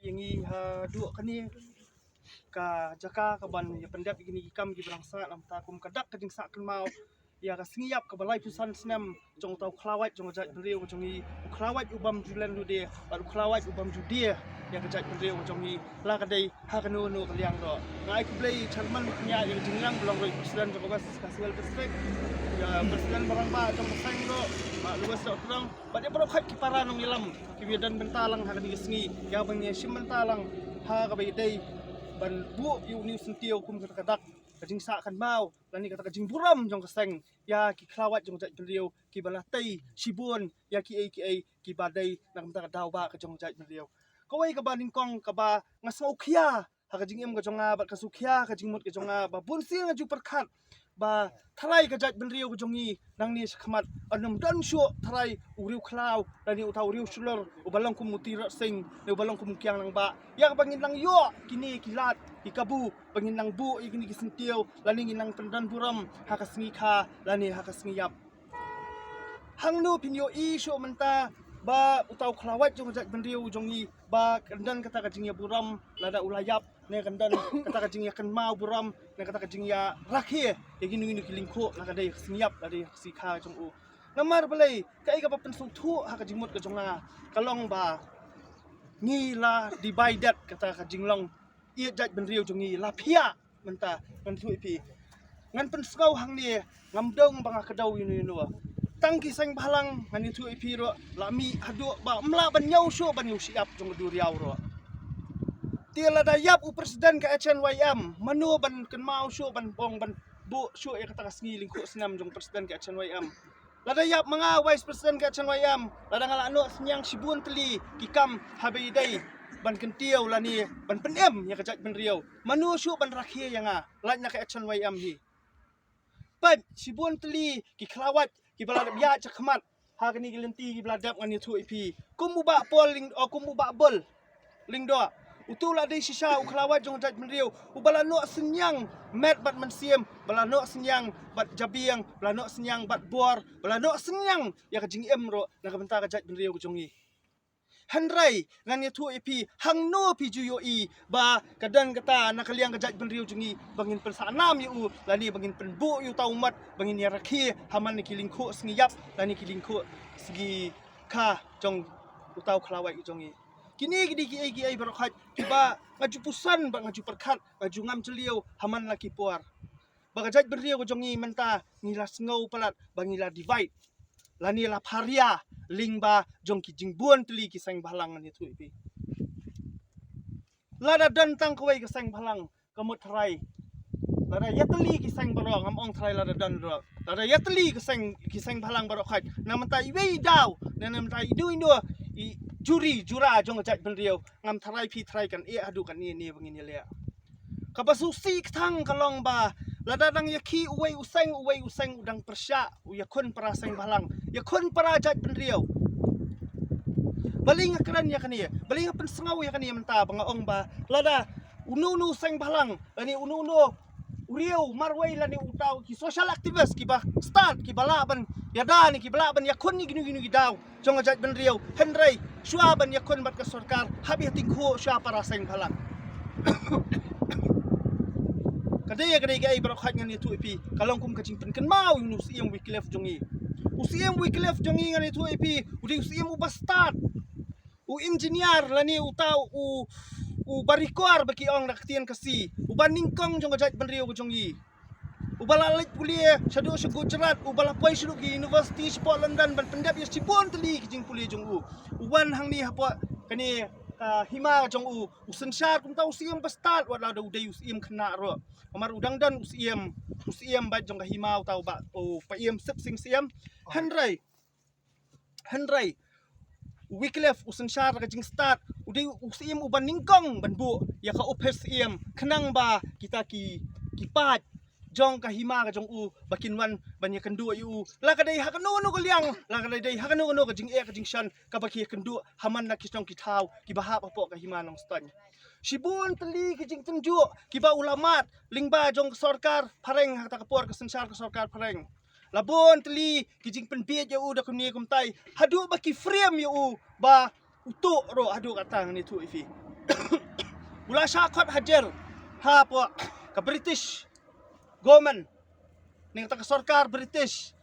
Yangi dua kani ka jaka ka ban ya pendap gini kam gi berangsa lam ta kum kadak ka jing sak mau ya ka singiap ka balai pusan senam jong tau klawat jong jat beriu jong i klawat ubam julen du dia baru klawat ubam ju dia ya ka jat beriu jong i la ka dei ha ka nu nu ka liang do ngai ku blai charman nya ya jing lang belong roi presiden jong bas kasel district ya presiden barang ba jong sang do ma luas do terang ba dia bro khat ki para nong ilam ki dan bentalang ha ka di singi ya bang ni sim bentalang ha ka bai dei ban bu yu ni sentiau kum kata kadak kajing sa kan mau lani kata kajing buram jong kaseng ya ki klawat jong jat beliau ki balatai sibun ya ki ki badai nak mta dau ba ka jong jat beliau kawai ka baning kong ka ba ngasau khia ha kajing em ka jonga ba ka sukhia kajing mut ka jonga ba bun sing ju perkhat ba thalai ka jat beliau ka jongi nang ni khmat anum dan shu thalai uriu khlaw lani utau uriu sulur ubalong kum muti ra sing ne ubalong kum kyang nang ba ya ka bangin lang yo kini kilat ikabu bangin nang bu ikini kisintiau lani nginang pendan buram hakasingi kha lani hakasingi yap hangnu pinyo i sho menta ba utau khlawat jong jat beriu jongi ba kandan kata kajing ya buram lada ulayap ne kandan kata kajing ya kan mau buram ne kata kajing ya rakhe ya ginu ginu kilingko la kadai singiap la dai sikha jong u namar balai kai ka papen su thu ha kajing mut ka jonga kalong ba ngi la divided kata kajing long i jat beriu jongi la phia menta kan thu pi ngan pen skau hang ni ngam dong banga kadau yunu tang kisang balang ngani thu ipi ro lami hadu ba mla ban nyau sho ban yu siap jong du riau ro tiala da yap u presiden ka HNYM manu ban kan mau sho ban bong ban bu sho ya kata kasngi lingko senam jong presiden ka HNYM lada yap manga vice presiden ka HNYM lada ngala no senyang sibun teli kikam habai dai ban kentiau lani ban penem ya kajat ban riau manu sho ban rakhia yanga lanya ka HNYM hi pan sibun teli ki klawat ki baladap ya cakmat ha kani gelenti ki baladap ngani thu ipi kumu ba polling o kumu ba bol ling do utula dei sisa u klawat jong jat menriu u balano senyang met bat mensiam balano senyang bat jabiang balano senyang bat bor balano senyang ya kajing emro na kabenta ka jat menriu jongi handrai ngani thu ipi hangno pi juyo i ba kadan kata nakaliang kajat benriu jungi bangin persanam yu lani bangin penbu yu taumat bangin ya rakhi haman ni kilingko sngiyap lani kilingko segi kha jong utau khlawai jongi kini gidi ki ai barokhat kiba ngaju pusan ba ngaju perkhat ngaju ngam celiau haman laki puar ba kajat benriu jongi menta ngilas ngau palat bangila divide lani la paria lingba jong ki jingbuan teli ki sang balang ni tu ipi lada dan tang kawai ki sang balang kamut trai lada yateli ki sang barong am ong trai lada dan ro lada yateli ki sang balang barok khat namanta iwei daw namanta idu indo i jura jong jat benriau ngam trai pi trai kan e adu kan ni bangin le kabasu si thang kalong ba lada dang yaki uwei useng udang persya uyakun para sang balang yakun para jat benriau baling akran ya kani baling pen sengau ya kani menta bangaong ba lada unu sang balang lani unu uriau marwai lani utau ki social activist ki ba start ki bala ban yada ni ki bala ban yakun ni ginu daw jong jat benriau henry shua ban yakun bat ka sarkar habi tingko shua para sang balang kadai ai barokhat ngani tu ipi kalong kum kaching pen kan mau yu siam wiklef jongi usiam wiklef jongi ngani tu ipi udi usiam ubastat u engineer lani utau u barikor baki ong naktian kasi u baningkong jong jat benriu jongi u balalit pulie shadu Gujarat u balapoi shadu ki university sport London ban pendap ya sibon teli kijing pulie jong u wan hang ni hapa kani hima jong u usensyar kum tau siam bastat wala da udai usiam kena ro amar udang dan usiam ba jong ka hima tau ba o pa iam sep sing siam handrai wiklef usensyar ka jing start udai usiam uban ningkong ban bu ya ka opes iam kenang ba kita ki pat jong ka hima ka jong u bakin wan banya kendu yu la ka dei ha kanu no liang la ka dei ha kanu no ka jing e ka jing shan ka baki kendu haman na ki jong ki thau ki ba ha pa po ka hima nong stan sibun teli ki jing tenju ki ba ulamat lingba jong sarkar pareng ha ta ka por ka sensar ka sarkar pareng labon teli ki jing penpie yu da kumni kum tai hadu baki frame yu ba utuk ro hadu katang ni tu ifi Bula syakot hajar ha po ka British government ning ta ka sarkar British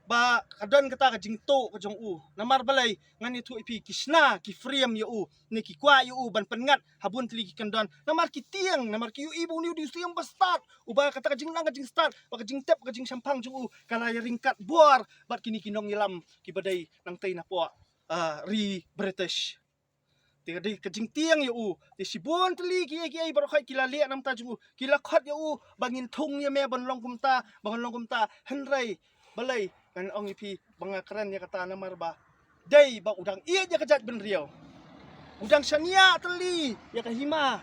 ba kadon kata ka jingto ka jong u namar balay ngani tu ipi kisna ki freem yu ni ki kwa yu ban pengat habun tli ki kandon namar ki tiang namar ki yu ibu ni di siam bastat uba kata ka jing nang ka jing start ba ka jing tep ka jing sampang jong u kala ya ringkat buar bat kini kinong yilam ki badai nang tay na po ri British Tadi kajing tiang yu ti sibon tli ki baru kai kila le nam ta jung kila khat yu bangin thung ya me ban long kumta bangon long kumta henrai balai kan ong ipi banga keren ya kata namar ba dai ba udang iya ya kajat ben riau udang sania teli ya kahima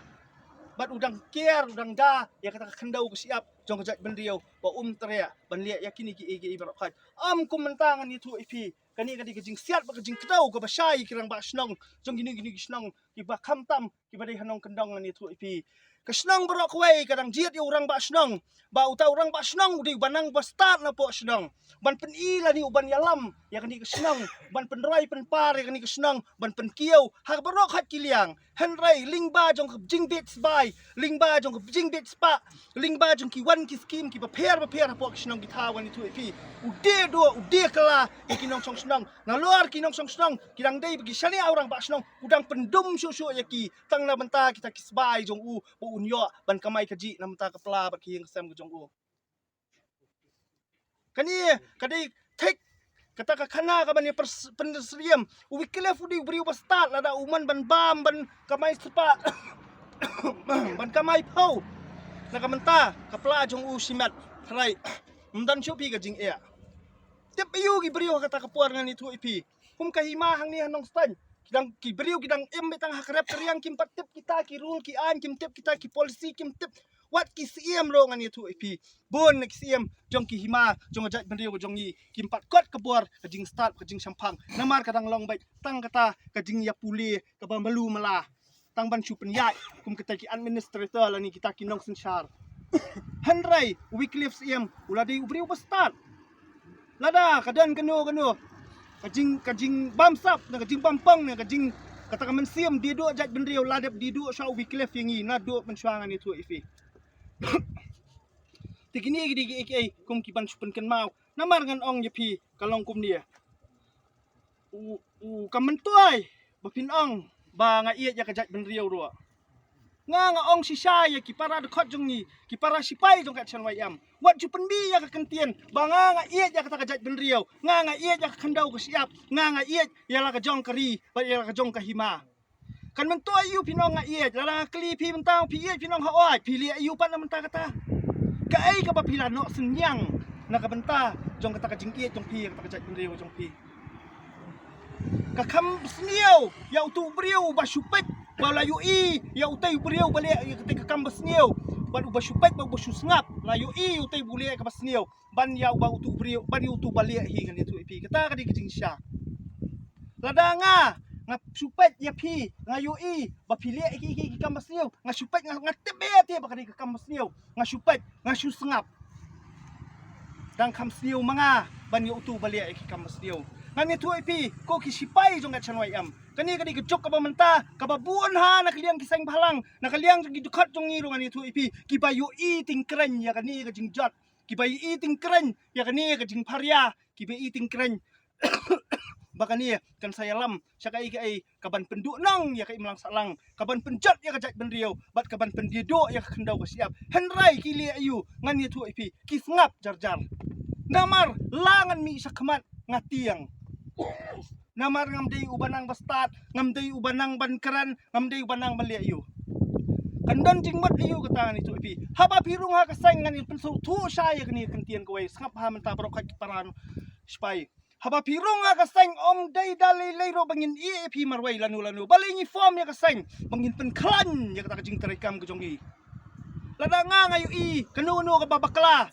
bat udang kier udang da ya kata khandau ke siap jong kajat ben riau ba trea ban le ya kini ki baru kai kum mentangan itu ipi kani kajing siat ba kajing kedau ka basai kirang ba snong jong gini snong ki ba kamtam ki ba dai hanong kendong ni tu ipi Kesnong berok kuai kadang jiat ya orang ba snong ba uta orang ba snong di banang ba start na po snong ban pen ila ni uban yalam ya kani kesnong ban pen rai pen par ya kani kesnong ban pen kiau ha berok hat kiliang henrai ling ba jong jing bits bai ling ba jong jing bits pa ling ba jong ki wan ki skim ki ba per po kesnong ki tawan itu ipi ude kala ikinong song snong na luar kinong song snong kidang dei bagi sani orang ba snong udang pendum susu ya ki tang na benta kita kisbai jong u unyo ban kamay kaji nam ta kapla bat kiyeng sam jong u kani kadai tek kata ka khana ka ban pendesriam uwikle fudi bri bastat lada uman ban bam ban kamay sepa ban kamay pau na kamanta kapla jong u simat rai mdan chopi ka jing e tep yu gi bri kata kapuar ngani tu ipi kum kahima hang ni hanong stan kidang ki beriu kidang betang hakrep kriang kim patip kita ki rule ki an kim tip kita ki policy kim tip wat ki siem ro ngani tu ipi bon ki siem jong ki hima jong ajat beriu jong ni kim pat kot kebor kajing start kajing sampang namar kadang long baik tang kata kajing ya puli ka ban malu mala tang ban chu penyai kum kita ki administrator la ni kita ki nong sensar henrai weekly siem uladi beriu start lada kadan keno kajing bamsap na kajing pampang na kajing kata kaman siam dia duk jat bendriau ladap dia duk syau wiklef yangi na duk mensuangan itu ifi tikini gidi kum kiban supen ken mau namar ngan ong yepi kalong kum dia kamen tuai bapin ong ba nga iya ya kajat bendriau ro nga ong sisa ya ki para dekat jong ni ki para sipai jong kat chan wayam wat ju penbi ya ka kentien ba nga iya ya kata kajat benriau nga iya ya khandau ka siap nga iya ya la ka jong kari ba ya la ka jong ka hima kan men to ayu pinong nga iya la kli pi mentang pi iya pinong ha oi pi li ayu pan mentang kata ka ai ka ba pila no senyang na ka benta jong kata ka jing iya jong pi kata kajat benriau jong pi ka kam sniau ya utu briau ba supet Bala yui ya utai beriau balik ketika kambas niau ban ubah supet ba ubah susngap la yui utai balik kambas niau ban ya ubah utu beriau ban utu balik hi kan itu ipi kata kadi kejing sya lada nga supet ya pi nga yui ba pilih ki kambas niau nga supet nga tebe te ba kadi kambas niau nga supet nga susngap dang kambas niau manga ban ya utu balik ki kambas niau ngani tu ipi ko ki sipai jong kat chanwai am kani kadi kejok ka menta ka babuon ha nakaliang kisang balang nakaliang gi dukat jong ngiro ngani tu ipi ki bayu eating kren ya kani ka jing jot ki bayu eating kren ya kani ka jing paria ki bayu eating kren bakani kan saya lam syakai kai kaban penduk nang ya kai melang salang kaban penjat ya kajat benriau bat kaban pendido ya kendau ka siap henrai ki li ayu ngani tu ipi ki ngap jar namar langan mi sakmat ngatiang namar ngamdei ubanang bastat ngamdei ubanang bankeran ngamdei ubanang balia yu kandan jingmat ayu kata ni tu ipi haba pirung ha kasang ngani pensu tu saya kini kentian kawai sangap ha menta brokat paran spai haba pirung ha kasang om dai dalai leiro bangin ipi marwai lanu balingi form ya kasang bangin penklan ya kata jing terekam ke jongi lada ngayu i kanu ka babakla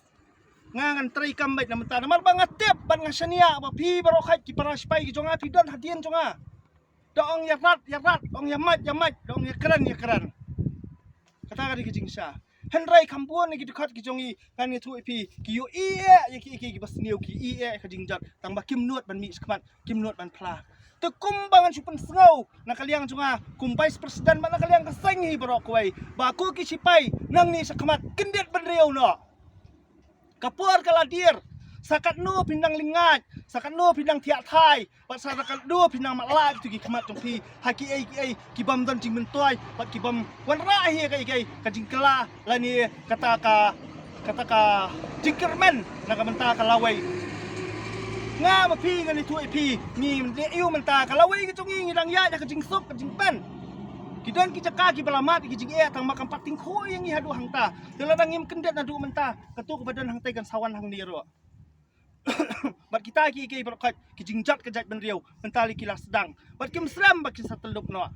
ngangan try kambait na menta namar ba ngatep ban nga sania ba pi barokhat ki para spy ki jonga pi don hadien jonga dong ya rat ong ya mat dong ya keran kata ka di kijing sya henrai kambuan ni dekat ki jongi kan ni tu pi ki yu ya ki bas niu ki ka jing jat tang ba kim nuot ban mi skmat kim nuot ban pla tekum bangan supen sengau nak kaliang cunga kumpais presiden mana kaliang kesengi berok kuai baku kisipai nang ni sakamat kendet bendriau no kapur kaladir sakat nu pindang lingat sakat nu pindang tiak thai pat sakat nu pindang malak tu ki kemat pi haki ai kibam dan jing mentoy pat kibam wan ra hi kai kajing kala lani kata ka jingkerman nak menta kalawai nga ma pi ngani tu pi ni de iu menta kalawai ke tungi ngidang ya ka jing sup ka jing pen kidan ki caka ki balamat ki jing tang makam pating ko yang i hadu hangta teladang im kendet nadu menta ketu badan hang tai kan sawan hang niro bat kita ki berkat ki jing jat ke jat ben riau mentali ki sedang bat kim sram bak ki sateluk no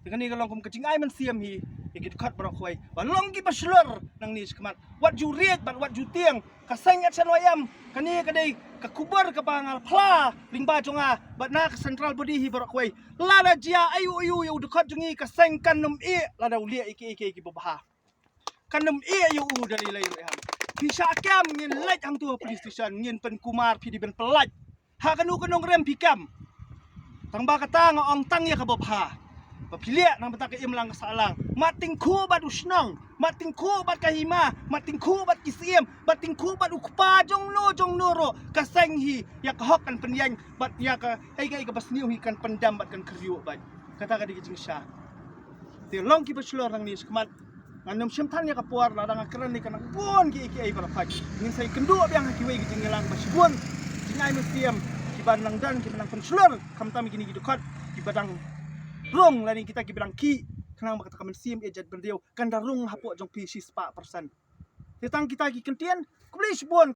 dengan ni kalau kum kecing ai man siam hi ikit kat berok khoi balong ki paslor nang ni skemat wat ju riet bat wat ju tiang kasang at sanwayam kani kadai ka kubar ka pangal pla lingba jonga bat na central body hi berok khoi lada jia ayu yu dekat jungi kasang kanum e lada ulia iki babah kanum e yu dari lain rehan bisa kam ngin laj hang tu police station ngin pen kumar pi di ben pelaj ha kanu kanong rem pikam tang ba kata ngong tang ya ka babah papilia nang betaka imlang salang mating ku bat usnang mating ku bat kahima mating ku bat kisiem mating ku bat ukpa jong no ro kasenghi ya hok kan penyang bat ya ka hai ka basniu hi kan pendam bat kan kriu bat kata ka di sha ti long ki baslor nang ni skmat ngandom simtan ya ka puar ladang akran ni kan bon ki ai para phak ngin sai kendu biang ki wei ki ngelang basbon jingai mestiam ki banang dan ki banang penslor kamtam gini gitu kat ki badang rung lani kita ki bilang ki kenang bakata kamen sim ejat berdeu kan darung hapo jong pi 4%. Tetang kita ki kentian kublis bon